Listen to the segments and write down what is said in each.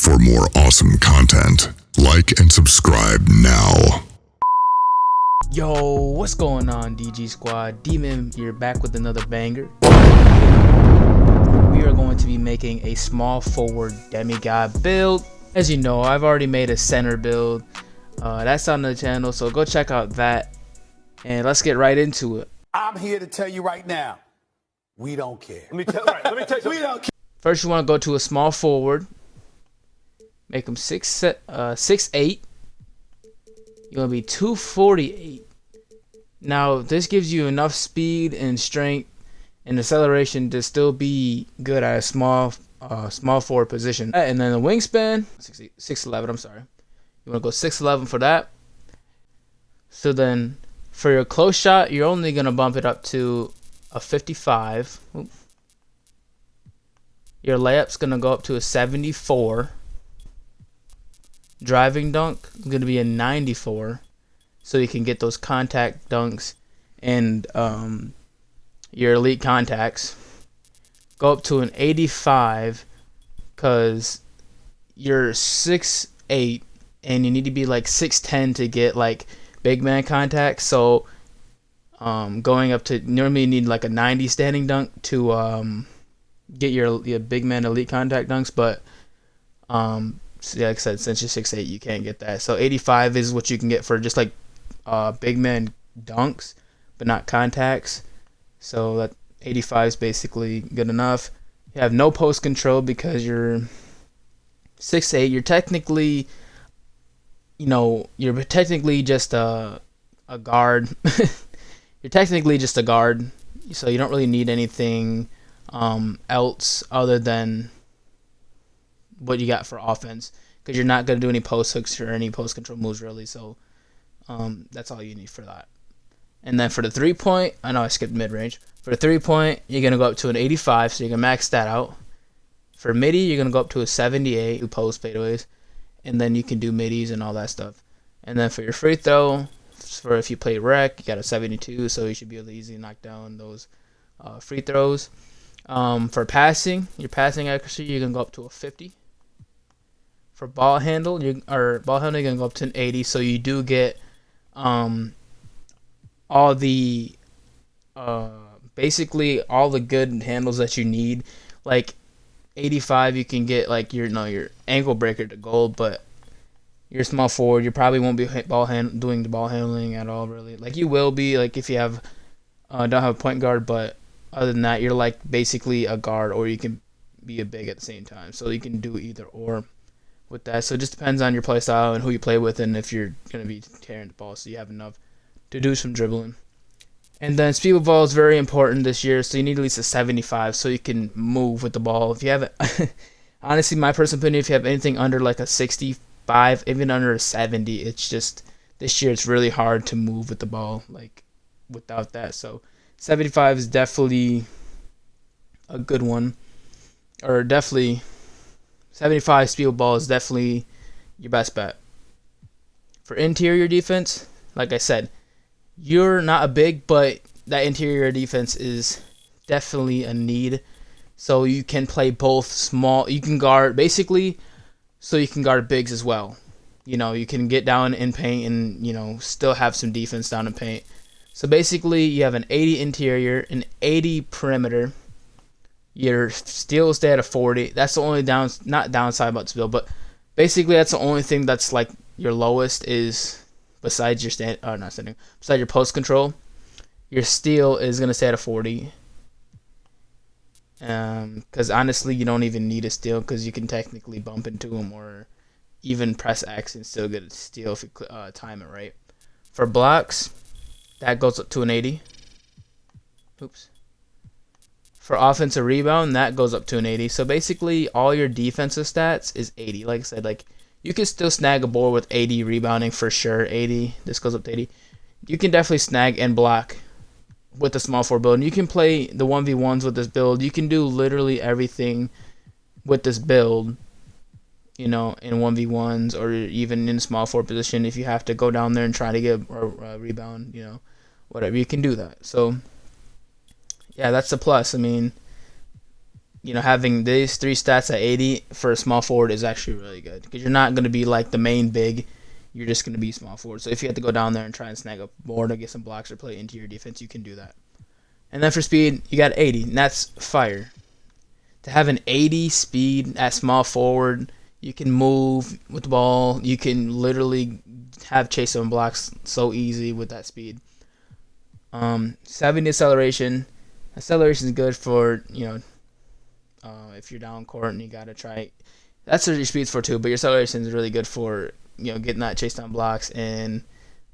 For more awesome content, like and subscribe now. Yo, what's going on, DG Squad? Demon here, back with another banger. We are going to be making a small forward Demigod build. As you know, I've already made a center build. That's on the channel, so go check out that. And let's get right into it. I'm here to tell you right now, we don't care. Let me tell you. We don't care. First, you want to go to a small forward. Make them 6'8". You're going to be 248. Now, this gives you enough speed and strength and acceleration to still be good at a small forward position. And then the wingspan, 6'11", I'm sorry. You want to go 6'11" for that. So then, for your close shot, you're only going to bump it up to a 55. Oop. Your layup's going to go up to a 74. Driving dunk is going to be a 94. So you can get those contact dunks and your elite contacts. Go up to an 85 because you're 6'8" and you need to be like 6'10" to get like big man contacts. So going up to, normally you need like a 90 standing dunk to get your big man elite contact dunks, but so like I said, since you're 6'8", you can't get that. So 85 is what you can get for just like big man dunks, but not contacts. So that 85 is basically good enough. You have no post control because you're 6'8". You're technically, you're technically just a guard. You're technically just a guard, so you don't really need anything else other than what you got for offense, because you're not going to do any post hooks or any post control moves really. So that's all you need for that. And then for the 3-point, I know I skipped mid-range. For the 3-point, you're going to go up to an 85, so you can max that out. For midi, you're going to go up to a 78, who post fadeaways, and then you can do middies and all that stuff. And then for your free throw, for if you play rec, you got a 72, so you should be able to easily knock down those free throws. For passing, your passing accuracy, you're going to go up to a 50. For ball handle, you're going to go up to an 80, so you do get all the basically all the good handles that you need. Like 85, you can get like your ankle breaker to gold, but you're small forward, you probably won't be doing the ball handling at all really. Like you will be, like if you have don't have a point guard, but other than that, you're like basically a guard, or you can be a big at the same time. So you can do either or with that. So it just depends on your play style and who you play with, and if you're going to be carrying the ball, so you have enough to do some dribbling. And then speed with ball is very important this year, so you need at least a 75 so you can move with the ball. If you have it, honestly, my personal opinion, if you have anything under like a 65, even under a 70, it's just this year it's really hard to move with the ball like without that. So 75 is definitely a good one, or definitely 75 speed with ball is definitely your best bet. For interior defense, like I said, you're not a big, but that interior defense is definitely a need. So you can play both small. You can guard basically, so you can guard bigs as well. You can get down in paint and still have some defense down in paint. So basically, you have an 80 interior, an 80 perimeter. Your steal stay at a 40. That's the only not downside about this build, but basically that's the only thing that's like your lowest is besides your besides your post control. Your steal is gonna stay at a 40. Because honestly, you don't even need a steal because you can technically bump into them or even press X and still get a steal if you time it right. For blocks, that goes up to an 80. Oops. For offensive rebound, that goes up to an 80. So basically, all your defensive stats is 80. Like I said, like you can still snag a board with 80 rebounding for sure. 80. This goes up to 80. You can definitely snag and block with the small forward build. And you can play the 1v1s with this build. You can do literally everything with this build, in 1v1s or even in small forward position. If you have to go down there and try to get a rebound, whatever, you can do that. So yeah, that's a plus. I mean, having these 3 stats at 80 for a small forward is actually really good, because you're not going to be like the main big. You're just going to be small forward. So if you have to go down there and try and snag a board or get some blocks or play into your defense, you can do that. And then for speed, you got 80, and that's fire. To have an 80 speed at small forward, you can move with the ball. You can literally have chase zone blocks so easy with that speed. 70 acceleration. Acceleration is good for, if you're down court and you got to try. That's what your speed's for too, but your acceleration is really good for, getting that chase down blocks and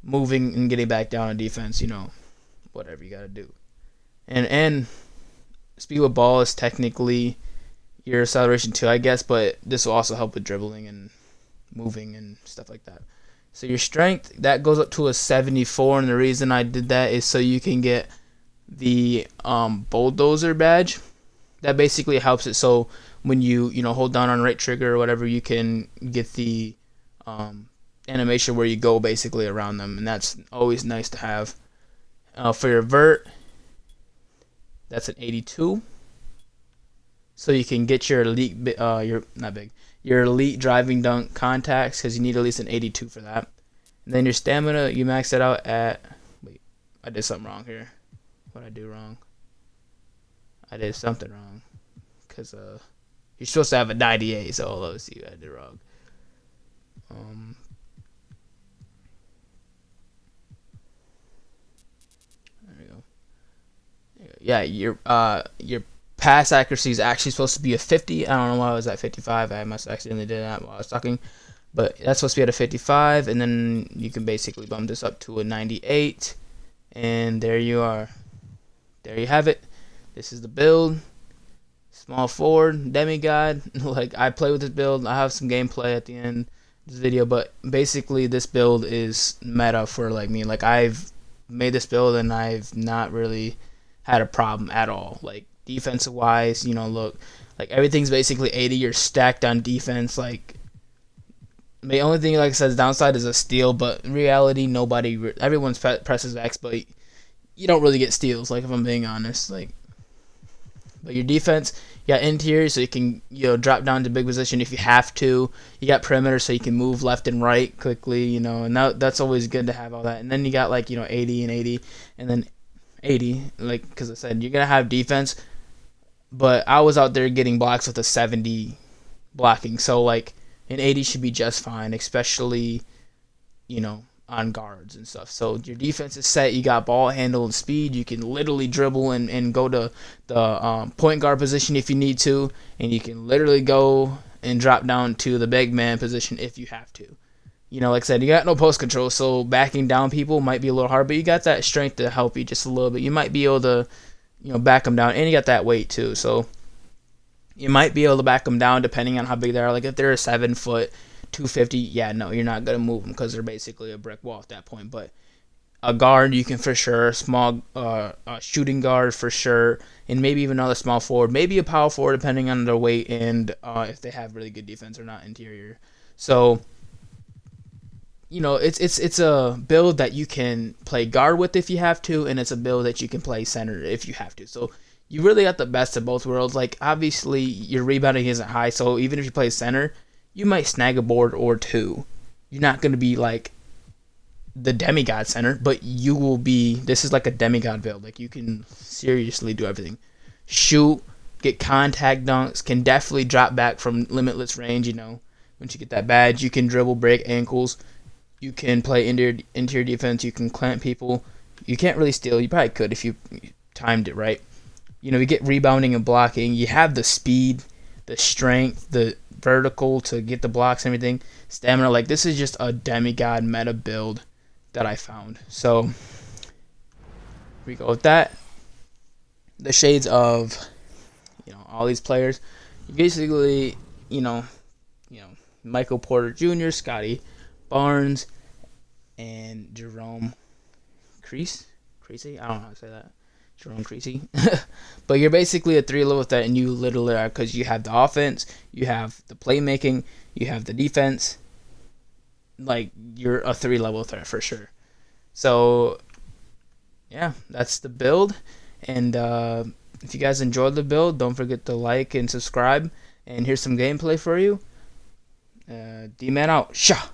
moving and getting back down on defense, whatever you got to do. And speed with ball is technically your acceleration too, I guess, but this will also help with dribbling and moving and stuff like that. So your strength, that goes up to a 74, and the reason I did that is so you can get the bulldozer badge. That basically helps it, so when you hold down on right trigger or whatever, you can get the animation where you go basically around them, and that's always nice to have. For your vert, that's an 82. So you can get your elite, your elite driving dunk contacts, because you need at least an 82 for that. And then your stamina, you max it out at. Wait, I did something wrong here. What did I do wrong? I did something wrong, because you're supposed to have a 98. So let's see what I did wrong. There we go. Yeah, your pass accuracy is actually supposed to be a 50. I don't know why I was at 55. I must accidentally did that while I was talking. But that's supposed to be at a 55, and then you can basically bump this up to a 98. And there you are. There you have it. This is the build. Small forward, Demigod. Like, I play with this build. I have some gameplay at the end of this video, but basically this build is meta for like me. Like, I've made this build and I've not really had a problem at all. Like, defensive wise, look, like everything's basically 80. You're stacked on defense. Like, the only thing, like I said, downside is a steal, but in reality, everyone's presses X, but you don't really get steals, like, if I'm being honest. Like, but your defense, you got interior, so you can drop down to big position if you have to. You got perimeter, so you can move left and right quickly, and that's always good to have all that. And then you got 80 and 80, and then 80, like, because I said you're gonna have defense, but I was out there getting blocks with a 70 blocking, so like an 80 should be just fine, especially on guards and stuff. So your defense is set. You got ball handle and speed. You can literally dribble and go to the point guard position if you need to, and you can literally go and drop down to the big man position if you have to. Like I said, you got no post control, so backing down people might be a little hard, but you got that strength to help you just a little bit. You might be able to, back them down, and you got that weight too, so you might be able to back them down depending on how big they are. Like, if they're a 7 foot, 250, yeah, no, you're not gonna move them because they're basically a brick wall at that point. But a guard, you can for sure. Small shooting guard for sure, and maybe even another small forward, maybe a power forward depending on their weight and if they have really good defense or not interior. So it's a build that you can play guard with if you have to, and it's a build that you can play center if you have to. So you really got the best of both worlds. Like, obviously your rebounding isn't high, so even if you play center, you might snag a board or two. You're not going to be like the Demigod center, but you will be. This is like a Demigod build. Like, you can seriously do everything. Shoot, get contact dunks, can definitely drop back from limitless range. Once you get that badge, you can dribble, break ankles. You can play interior defense. You can clamp people. You can't really steal. You probably could if you timed it right. You get rebounding and blocking. You have the speed, the strength, the vertical to get the blocks and everything. Stamina. Like, this is just a Demigod meta build that I found. So we go with that. The shades of all these players. You basically Michael Porter Jr., Scotty Barnes, and Jerome Creasy. I don't know how to say that. Jerome Creasy. But you're basically a 3-level threat, and you literally are, because you have the offense, you have the playmaking, you have the defense. Like, you're a 3-level threat for sure. So yeah, that's the build. And If you guys enjoyed the build, don't forget to like and subscribe. And here's some gameplay for you. D-Man out. Shah!